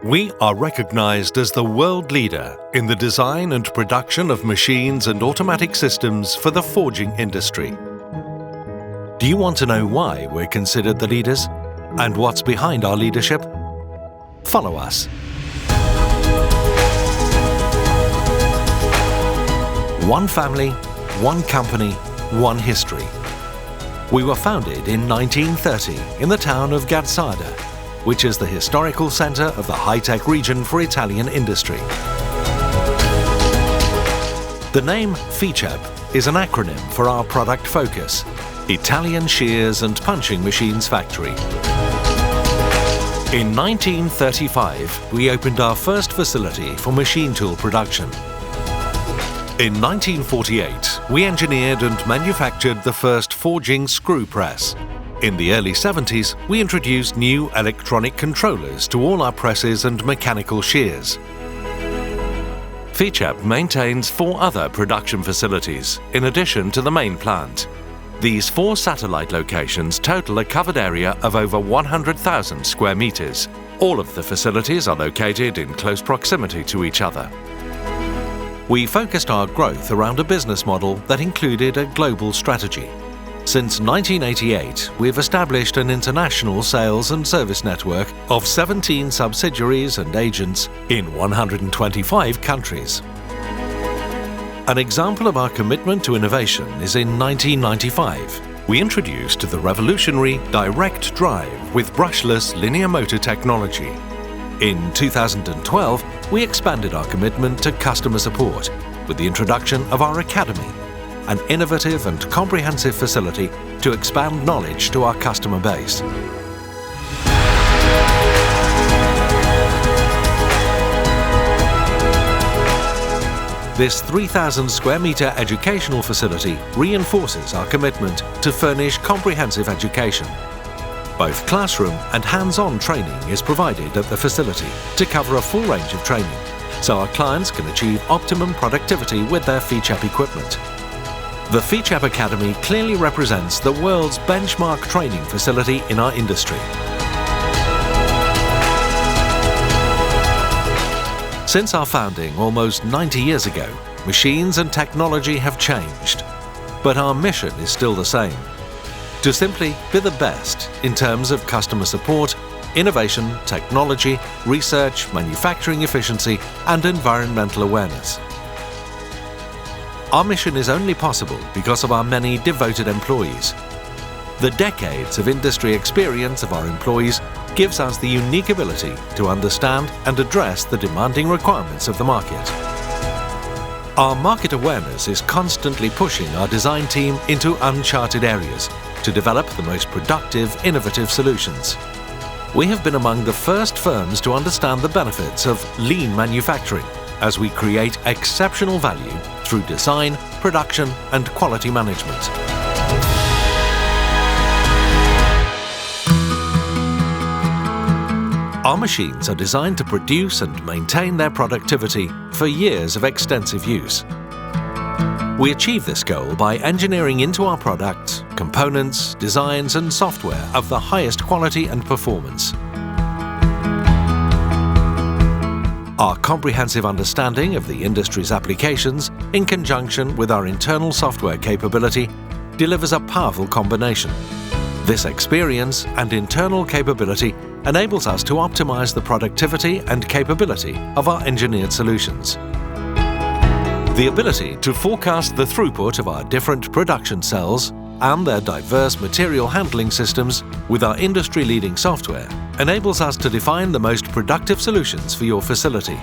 We are recognized as the world leader in the design and production of machines and automatic systems for the forging industry. Do you want to know why we're considered the leaders and what's behind our leadership? Follow us. One family, one company, one history. We were founded in 1930 in the town of Gazzada, which is the historical center of the high-tech region for Italian industry. The name Ficep is an acronym for our product focus, Italian Shears and Punching Machines Factory. In 1935, we opened our first facility for machine tool production. In 1948, we engineered and manufactured the first forging screw press. In the early 70s, we introduced new electronic controllers to all our presses and mechanical shears. Ficep maintains 4 other production facilities, in addition to the main plant. These 4 satellite locations total a covered area of over 100,000 square meters. All of the facilities are located in close proximity to each other. We focused our growth around a business model that included a global strategy. Since 1988, we've established an international sales and service network of 17 subsidiaries and agents in 125 countries. An example of our commitment to innovation is in 1995. We introduced the revolutionary direct drive with brushless linear motor technology. In 2012, we expanded our commitment to customer support with the introduction of our Academy, an innovative and comprehensive facility to expand knowledge to our customer base. This 3,000 square meter educational facility reinforces our commitment to furnish comprehensive education. Both classroom and hands-on training is provided at the facility to cover a full range of training, so our clients can achieve optimum productivity with their Ficep equipment. The Ficep Academy clearly represents the world's benchmark training facility in our industry. Since our founding almost 90 years ago, machines and technology have changed, but our mission is still the same: to simply be the best in terms of customer support, innovation, technology, research, manufacturing efficiency, and environmental awareness. Our mission is only possible because of our many devoted employees. The decades of industry experience of our employees gives us the unique ability to understand and address the demanding requirements of the market. Our market awareness is constantly pushing our design team into uncharted areas to develop the most productive, innovative solutions. We have been among the first firms to understand the benefits of lean manufacturing as we create exceptional value through design, production, and quality management. Our machines are designed to produce and maintain their productivity for years of extensive use. We achieve this goal by engineering into our products components, designs, and software of the highest quality and performance. Our comprehensive understanding of the industry's applications, in conjunction with our internal software capability, delivers a powerful combination. This experience and internal capability enables us to optimize the productivity and capability of our engineered solutions. The ability to forecast the throughput of our different production cells and their diverse material handling systems with our industry-leading software enables us to define the most productive solutions for your facility.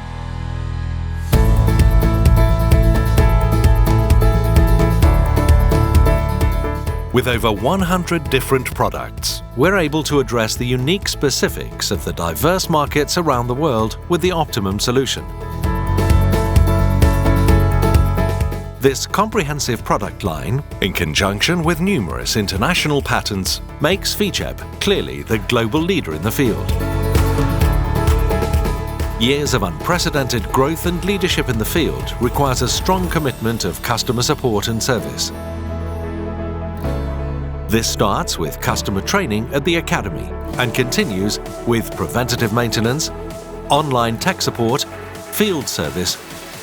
With over 100 different products, we're able to address the unique specifics of the diverse markets around the world with the optimum solution. This comprehensive product line, in conjunction with numerous international patents, makes Ficep clearly the global leader in the field. Years of unprecedented growth and leadership in the field requires a strong commitment of customer support and service. This starts with customer training at the Academy and continues with preventative maintenance, online tech support, field service,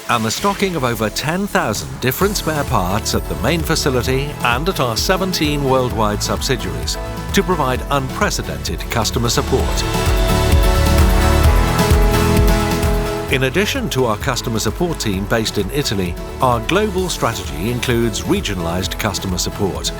and the stocking of over 10,000 different spare parts at the main facility and at our 17 worldwide subsidiaries to provide unprecedented customer support. In addition to our customer support team based in Italy, our global strategy includes regionalized customer support.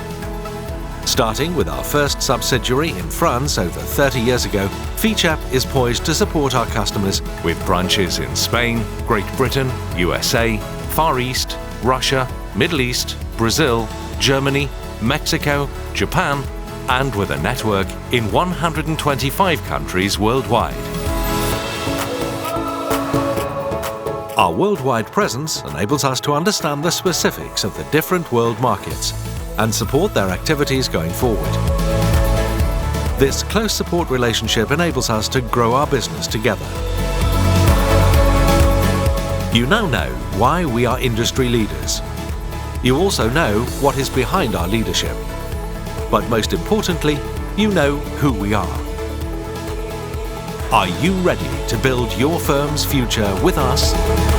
Starting with our first subsidiary in France over 30 years ago, Ficep is poised to support our customers with branches in Spain, Great Britain, USA, Far East, Russia, Middle East, Brazil, Germany, Mexico, Japan, and with a network in 125 countries worldwide. Our worldwide presence enables us to understand the specifics of the different world markets and support their activities going forward. This close support relationship enables us to grow our business together. You now know why we are industry leaders. You also know what is behind our leadership. But most importantly, you know who we are. Are you ready to build your firm's future with us?